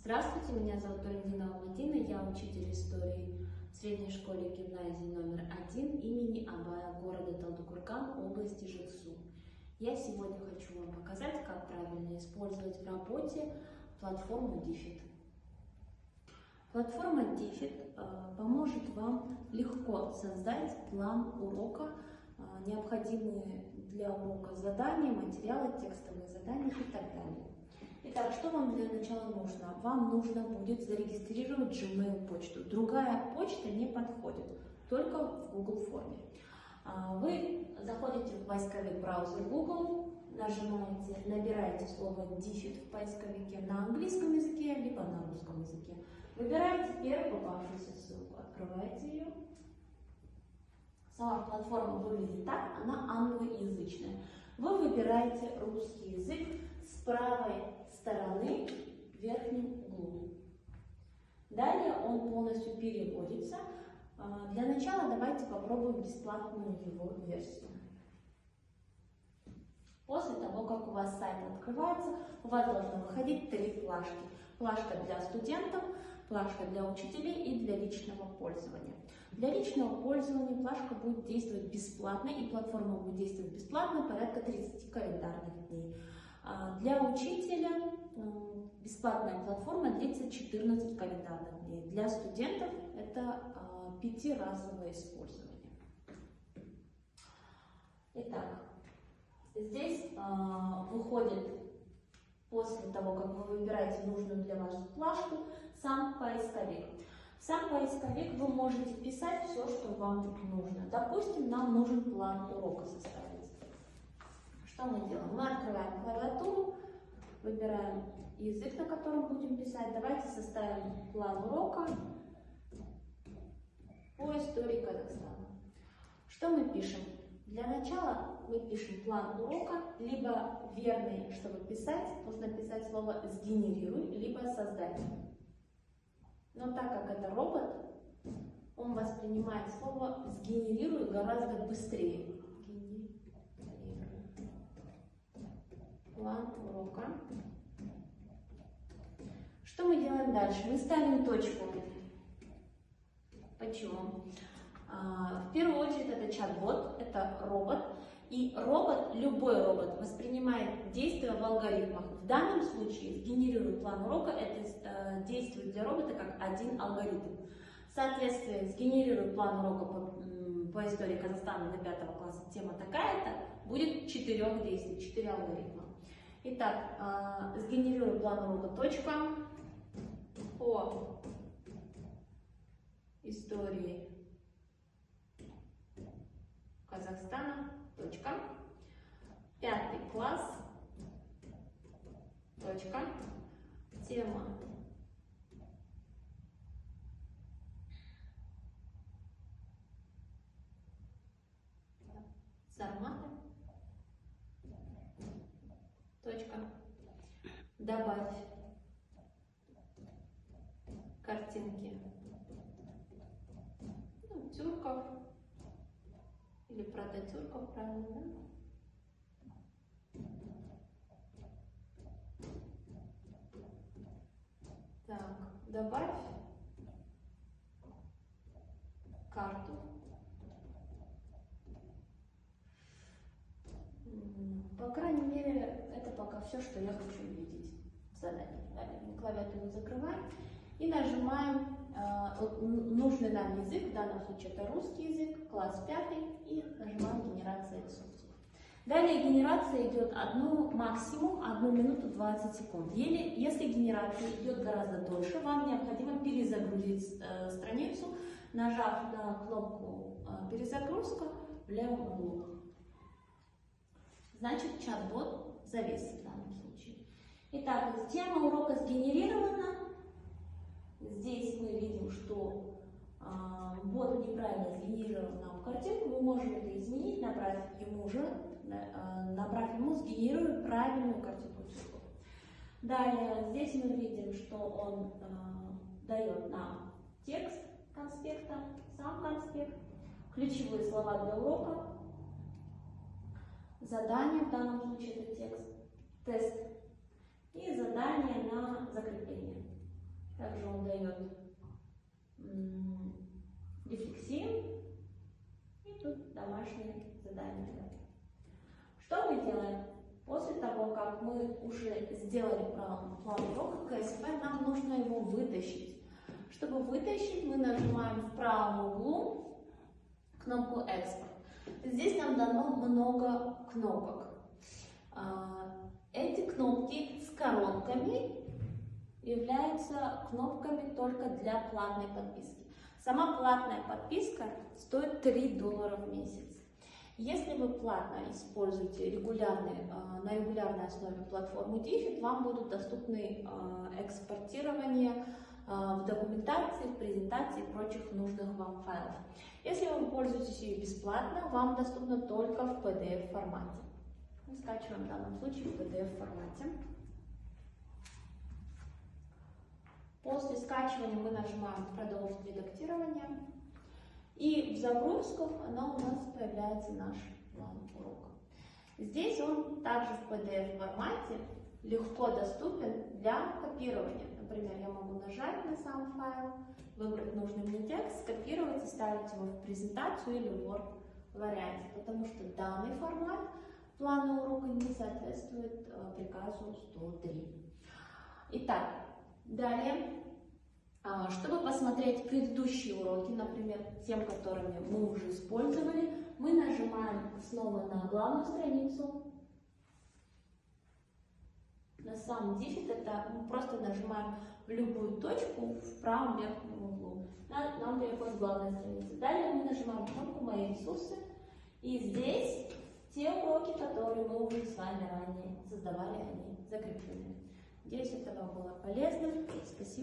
Здравствуйте, меня зовут Валентина Алматина, я учитель истории в средней школе гимназии номер 1 имени Абая города Талдыкурган, области Жетысу. Я сегодня хочу вам показать, как правильно использовать в работе платформу DIFIT. Платформа DIFIT поможет вам легко создать план урока, необходимые для урока задания, материалы, текстовые задания и так далее. Итак, что вам для начала нужно? Вам нужно будет зарегистрировать Gmail почту. Другая почта не подходит, только в Google форме. Вы заходите в поисковик браузер Google, нажимаете, набираете слово DIFIT в поисковике на английском языке, либо на русском языке. Выбираете первую попавшуюся ссылку, открываете ее. Сама платформа выглядит так, она англоязычная. Вы выбираете русский язык с правой стороны в верхнем углу. Далее он полностью переводится. Для начала давайте попробуем бесплатную его версию. После того, как у вас сайт открывается, у вас должно выходить 3 плашки. Плашка для студентов, плашка для учителей и для личного пользования. Для личного пользования плашка будет действовать бесплатно, и платформа будет действовать бесплатно порядка 30 календарных дней. Для учителя бесплатная платформа длится 14 календарных дней. Для студентов это 5-разовое использование. Итак, здесь выходит, после того, как вы выбираете нужную для вас плашку, сам поисковик. В сам поисковик вы можете вписать все, что вам нужно. Допустим, нам нужен план урока составить. Что мы делаем? Мы открываем клавиатуру, выбираем язык, на котором будем писать. Давайте составим план урока по истории Казахстана. Что мы пишем? Для начала мы пишем план урока, либо верный, чтобы писать, нужно писать слово «сгенерируй», либо «создать». Но так как это робот, он воспринимает слово «сгенерируй» гораздо быстрее. План урока. Что мы делаем дальше? Мы ставим точку. Почему? В первую очередь это чат-бот, это робот. И робот, любой робот, воспринимает действия в алгоритмах. В данном случае «сгенерируй план урока» это действует для робота как один алгоритм. Соответственно, «сгенерируй план урока по истории Казахстана до 5 класса, тема такая-то», будет 4 действий, 4 алгоритма. Итак, «сгенерируй план урока. Точка по истории Казахстана. Точка. 5 класс. Точка. Тема. Сарматы. Точка. Добавь картинки. Тюрков. Или прототюрков, правильно, да? Так, добавь карту. По крайней мере, это пока все, что я хочу увидеть в задании. Далее мы клавиатуру закрываем и нажимаем нужный нам язык, в данном случае это русский язык, класс 5, и нажимаем «Генерация ресурсов». Далее генерация идет максимум 1 минуту 20 секунд. Если генерация идет гораздо дольше, вам необходимо перезагрузить страницу, нажав на кнопку «Перезагрузка» в левом углу. Значит, чат-бот завис в данном случае. Итак, тема урока сгенерирована. Здесь мы видим, что бот неправильно сгенерировал нам картинку. Мы можем это изменить, направив ему сгенерируй правильную картинку цветов. Далее здесь мы видим, что он дает нам текст конспекта, сам конспект, ключевые слова для урока, задание, в данном случае это текст, тест и задание на закрепление. сделали план урока КСП, нам нужно его вытащить. Чтобы вытащить, мы нажимаем в правом углу кнопку «Экспорт». Здесь нам дано много кнопок. Эти кнопки с коронками являются кнопками только для платной подписки. Сама платная подписка стоит $3 в месяц. Если вы платно используете на регулярной основе платформу DFID, вам будут доступны экспортирование в документации, в презентации и прочих нужных вам файлов. Если вы пользуетесь ее бесплатно, вам доступно только в PDF формате. Мы скачиваем в данном случае в PDF формате. После скачивания мы нажимаем «Продолжить редактирование». И в загрузках у нас появляется наш план урока. Здесь он также в PDF формате легко доступен для копирования. Например, я могу нажать на сам файл, выбрать нужный мне текст, скопировать и ставить его в презентацию или в Word варианте, потому что данный формат плана урока не соответствует приказу 103. Итак, далее, чтобы посмотреть предыдущие уроки, например, тем, которыми мы уже использовали, мы нажимаем снова на главную страницу. На самом деле это мы просто нажимаем в любую точку в правом верхнем углу. Нам переходит главная страница. Далее мы нажимаем кнопку «Мои ресурсы». И здесь те уроки, которые мы уже с вами ранее создавали, они закреплены. Надеюсь, это вам было полезно. Спасибо.